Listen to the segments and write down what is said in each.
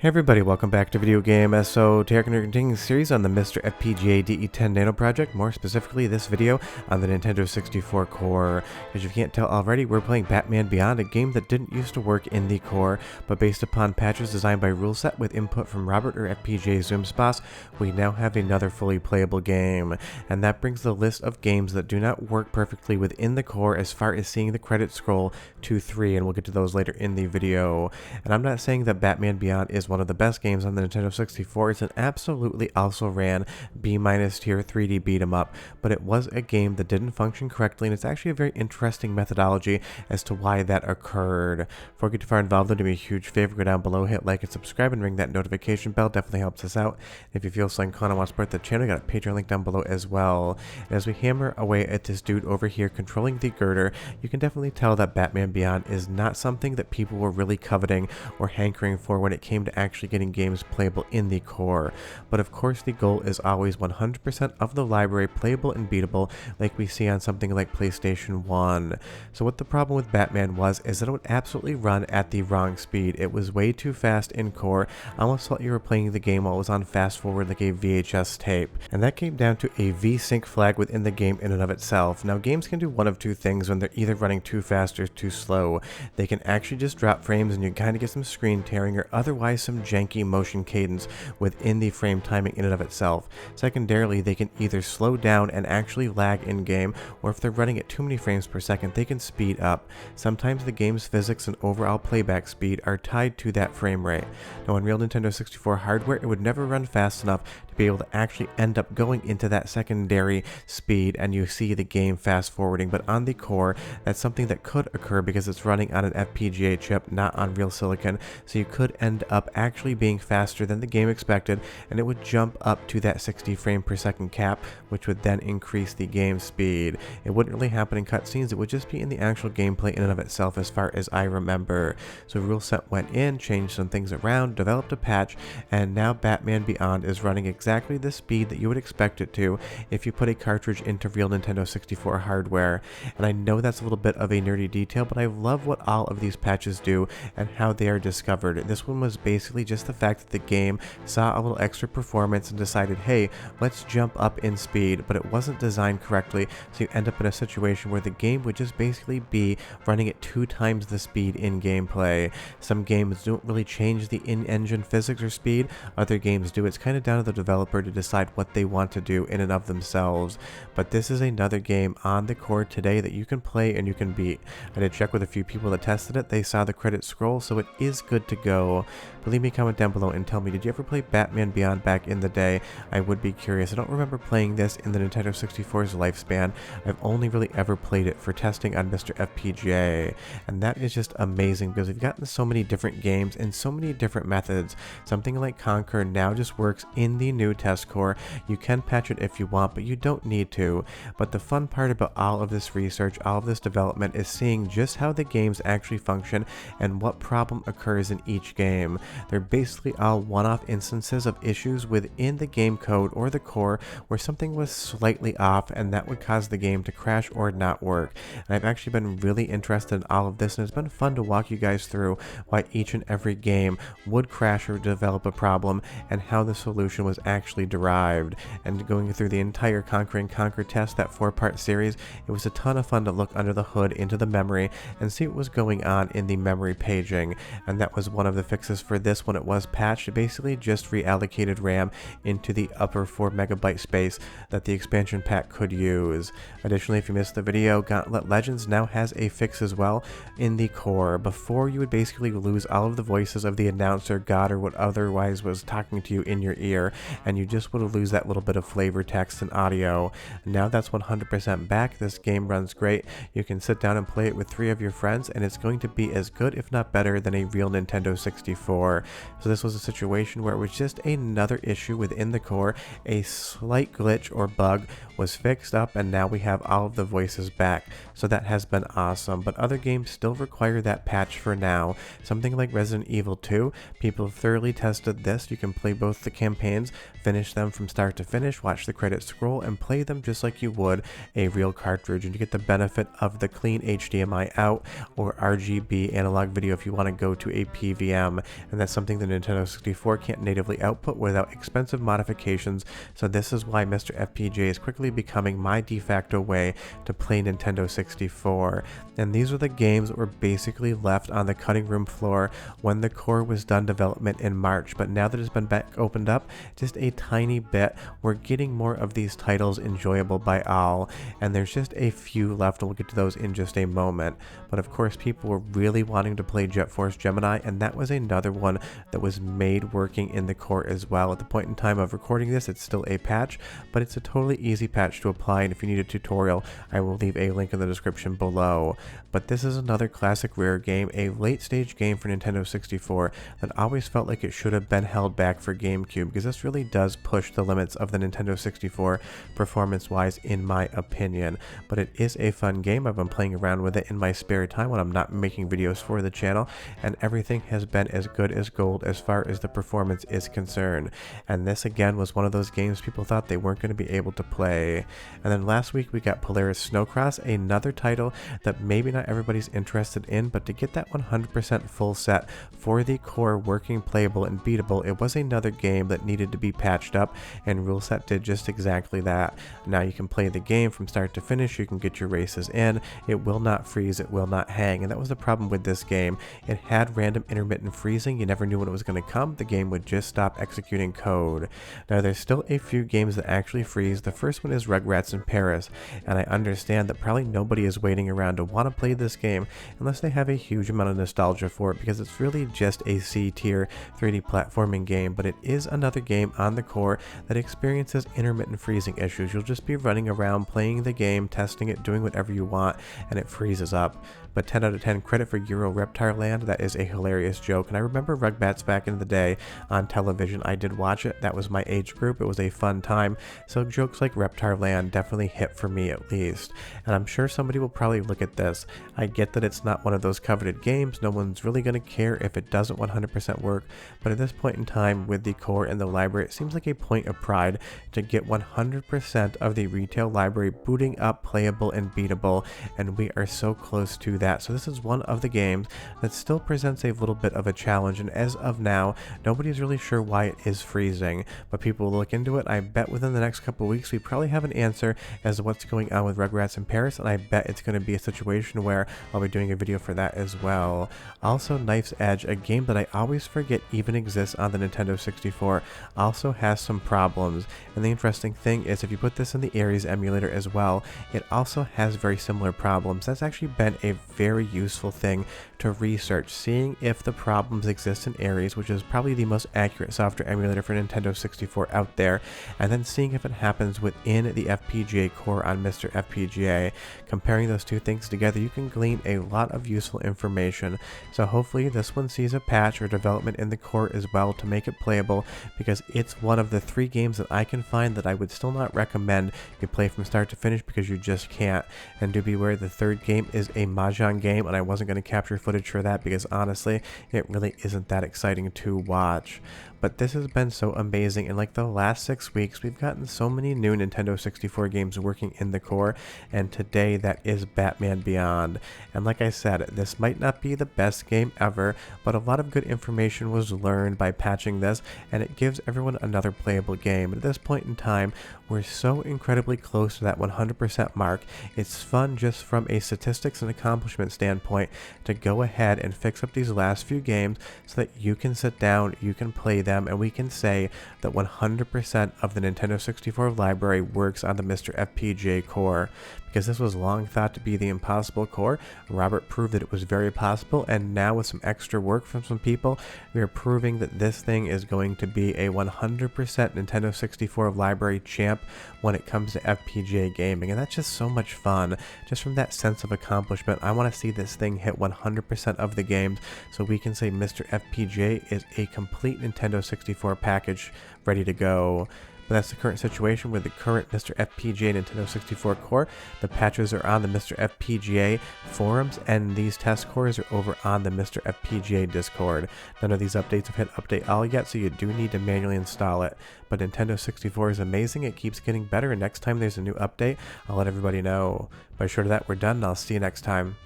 Hey everybody, welcome back to Video Game SO. Today we're continuing the series on the MiSTer FPGA DE10 Nano project, more specifically this video on the Nintendo 64 core. As you can't tell already, we're playing Batman Beyond, a game that didn't used to work in the core, but based upon patches designed by Ruleset with input from Robert or FPGA Zoomspas, we now have another fully playable game. And that brings the list of games that do not work perfectly within the core as far as seeing the credits scroll to 3, and we'll get to those later in the video. And I'm not saying that Batman Beyond is one of the best games on the Nintendo 64. It's an absolutely also ran B- tier 3D beat 'em up, but it was a game that didn't function correctly, and it's actually a very interesting methodology as to why that occurred. Before we get too far involved, do me a huge favor, go down below, hit like and subscribe, and ring that notification bell. Definitely helps us out. If you feel so inclined and want to support the channel, got a Patreon link down below as well. And as we hammer away at this dude over here controlling the girder, you can definitely tell that Batman Beyond is not something that people were really coveting or hankering for when it came to actually getting games playable in the core. But of course the goal is always 100% of the library playable and beatable, like we see on something like PlayStation 1. So what the problem with Batman was is that it would absolutely run at the wrong speed. It was way too fast in core, almost felt you were playing the game while it was on fast forward like a VHS tape. And that came down to a V-Sync flag within the game in and of itself. Now games can do one of two things when they're either running too fast or too slow. They can actually just drop frames and you kind of get some screen tearing or otherwise some janky motion cadence within the frame timing in and of itself. Secondarily, they can either slow down and actually lag in game, or if they're running at too many frames per second, they can speed up. Sometimes the game's physics and overall playback speed are tied to that frame rate. Now on real Nintendo 64 hardware, it would never run fast enough to be able to actually end up going into that secondary speed and you see the game fast forwarding, but on the core, that's something that could occur because it's running on an FPGA chip, not on real silicon, so you could end up actually being faster than the game expected, and it would jump up to that 60 frame per second cap, which would then increase the game speed. It wouldn't really happen in cutscenes, it would just be in the actual gameplay in and of itself as far as I remember. So Ruleset went in, changed some things around, developed a patch, and now Batman Beyond is running exactly the speed that you would expect it to if you put a cartridge into real Nintendo 64 hardware. And I know that's a little bit of a nerdy detail, but I love what all of these patches do and how they are discovered. This one was basically just the fact that the game saw a little extra performance and decided, hey, let's jump up in speed, but it wasn't designed correctly, so you end up in a situation where the game would just basically be running at 2 times the speed in gameplay. Some games don't really change the in-engine physics or speed, other games do. It's kind of down to the developer to decide what they want to do in and of themselves, but this is another game on the core today that you can play and you can beat. I did check with a few people that tested it, they saw the credits scroll, so it is good to go. But leave me a comment down below and tell me, did you ever play Batman Beyond back in the day? I would be curious. I don't remember playing this in the Nintendo 64's lifespan. I've only really ever played it for testing on MiSTer FPGA, and that is just amazing because we've gotten so many different games and so many different methods. Something like Conquer now just works in the new test core. You can patch it if you want, but you don't need to. But the fun part about all of this research, all of this development, is seeing just how the games actually function and what problem occurs in each game. They're basically all one-off instances of issues within the game code or the core where something was slightly off and that would cause the game to crash or not work. And I've actually been really interested in all of this, and it's been fun to walk you guys through why each and every game would crash or develop a problem and how the solution was actually derived. And going through the entire Conquer and Conquer test, that 4-part series, it was a ton of fun to look under the hood into the memory and see what was going on in the memory paging. And that was one of the fixes for this when it was patched. It basically just reallocated RAM into the upper 4 megabyte space that the expansion pack could use. Additionally, if you missed the video, Gauntlet Legends now has a fix as well in the core. Before, you would basically lose all of the voices of the announcer, God, or what otherwise was talking to you in your ear, and you just would lose that little bit of flavor text and audio. Now that's 100% back. This game runs great. You can sit down and play it with 3 of your friends, and it's going to be as good, if not better, than a real Nintendo 64. So this was a situation where it was just another issue within the core. A slight glitch or bug was fixed up, and now we have all of the voices back. So that has been awesome, but other games still require that patch for now. Something like Resident Evil 2, people have thoroughly tested this. You can play both the campaigns, finish them from start to finish, watch the credits scroll, and play them just like you would a real cartridge. And you get the benefit of the clean HDMI out or RGB analog video if you want to go to a PVM, and that's something the Nintendo 64 can't natively output without expensive modifications. So this is why MiSTer FPGA is quickly becoming my de facto way to play Nintendo 64. And these are the games that were basically left on the cutting room floor when the core was done development in March. But now that it's been back opened up just a tiny bit, we're getting more of these titles enjoyable by all, and there's just a few left, and we'll get to those in just a moment. But of course, people were really wanting to play Jet Force Gemini, and that was another one that was made working in the core as well. At the point in time of recording this, it's still a patch, but it's a totally easy patch to apply, and if you need a tutorial, I will leave a link in the description below. But this is another classic rare game, a late stage game for Nintendo 64 that always felt like it should have been held back for GameCube, because this really does push the limits of the Nintendo 64 performance-wise in my opinion. But it is a fun game. I've been playing around with it in my spare time when I'm not making videos for the channel, and everything has been as good as gold as far as the performance is concerned. And this again was one of those games people thought they weren't going to be able to play. And then last week we got Polaris Snowcross, another title that maybe not everybody's interested in, but to get that 100% full set for the core working, playable, and beatable, it was another game that needed to be patched up, and Rule Set did just exactly that. Now you can play the game from start to finish, you can get your races in, it will not freeze, it will not hang, and that was the problem with this game. It had random intermittent freezing, you never knew when it was going to come, the game would just stop executing code. Now there's still a few games that actually freeze. The first one is Rugrats in Paris, and I understand that probably nobody is waiting around to want to play this game unless they have a huge amount of nostalgia for it, because it's really just a C-tier 3D platforming game, but it is another game on the core that experiences intermittent freezing issues. You'll just be running around playing the game, testing it, doing whatever you want, and it freezes up. But 10 out of 10 credit for Euro Reptile Land. That is a hilarious joke, and I remember Rugrats back in the day on television. I did watch it. That was my age group. It was a fun time, so jokes like Reptile Land definitely hit for me at least. And I'm sure somebody will probably look at this. I get that it's not one of those coveted games. No one's really going to care if it doesn't 100% work, but at this point in time with the core and the library, it seems like a point of pride to get 100% of the retail library booting up, playable, and beatable, and we are so close to that. So this is one of the games that still presents a little bit of a challenge, and as of now, nobody's really sure why it is freezing, but people will look into it. I bet within the next couple weeks we probably have an answer as to what's going on with Rugrats in Paris, and I bet it's going to be a situation where I'll be doing a video for that as well. Also, Knife's Edge, a game that I always forget even exists on the Nintendo 64, also has some problems, and the interesting thing is if you put this in the Ares emulator as well, it also has very similar problems. That's actually been a very useful thing to research, seeing if the problems exist in Ares, which is probably the most accurate software emulator for Nintendo 64 out there, and then seeing if it happens within the FPGA core on MiSTer FPGA. Comparing those two things together, you can glean a lot of useful information. So hopefully this one sees a patch or development in the core as well to make it playable, because it's one of the 3 games that I can find that I would still not recommend you play from start to finish, because you just can't. And do beware, the third game is a Mahjong game, and I wasn't going to capture footage for that because honestly it really isn't that exciting to watch. But this has been so amazing. In like the last 6 weeks, we've gotten so many new Nintendo 64 games working in the core, and today that is Batman Beyond. And like I said, this might not be the best game ever, but a lot of good information was learned by patching this, and it gives everyone another playable game. At this point in time, we're so incredibly close to that 100% mark. It's fun just from a statistics and accomplishment standpoint to go ahead and fix up these last few games so that you can sit down, you can play them, and we can say that 100% of the Nintendo 64 library works on the MiSTer FPGA core. Because this was long thought to be the impossible core, Robert proved that it was very possible, and now with some extra work from some people, we are proving that this thing is going to be a 100% Nintendo 64 library champ when it comes to FPGA gaming, and that's just so much fun. Just from that sense of accomplishment, I want to see this thing hit 100% of the games, so we can say MiSTer FPGA is a complete Nintendo 64 package ready to go. but that's the current situation with the current MiSTer FPGA Nintendo 64 core. The patches are on the MiSTer FPGA forums, and these test cores are over on the MiSTer FPGA Discord. None of these updates have hit update all yet, so you do need to manually install it. But Nintendo 64 is amazing. It keeps getting better, and next time there's a new update, I'll let everybody know. But short of that, we're done, and I'll see you next time.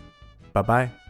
Bye-bye.